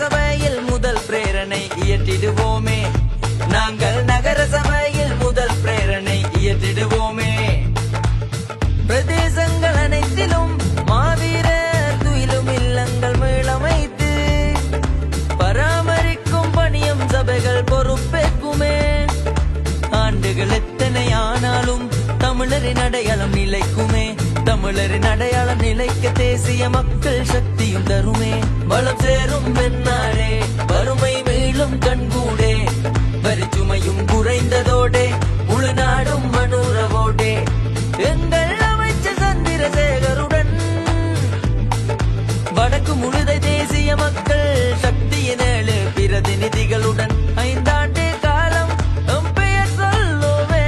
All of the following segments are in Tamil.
சபையில் முதல் பிரேரணை இயற்றிடுவோமே. நாங்கள் நகர சபையில் முதல் பிரேரணை இயற்றிடுவோமே. பிரதேசங்கள் அனைத்திலும் மாவீரர் துயிலும் இல்லங்கள் மீளமைத்து பராமரிக்கும் பணியும் சபைகள் பொறுப்பேற்குமே. ஆண்டுகள் எத்தனை ஆனாலும் தமிழரின் அடையாளம் நிலைக்குமே. தமிழரின் அடையாளம் நிலைக்க தேசிய மக்கள் சக்தியும் தருமே. வளம் சேரும் வெண்ணாடே, வறுமை மீளும் கண்கூடே, வரிச்சுமையும் குறைந்ததோடே, முழு நாடும் மனுரவோடே, எங்கள் அமைச்சர் சந்திரசேகருடன் வடக்கு முழுதை தேசிய மக்கள் சக்தியின் 7 பிரதிநிதிகளுடன் 5 ஆண்டு காலம் எம் பெயர் சொல்லுவே.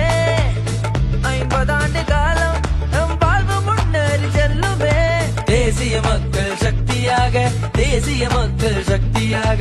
50 ஆண்டு காலம் எம் வாழ்வு முன்னேறி செல்லுமே. தேசிய மக்கள் சக்தியாக, தேசிய மக்கள் சக்தியாக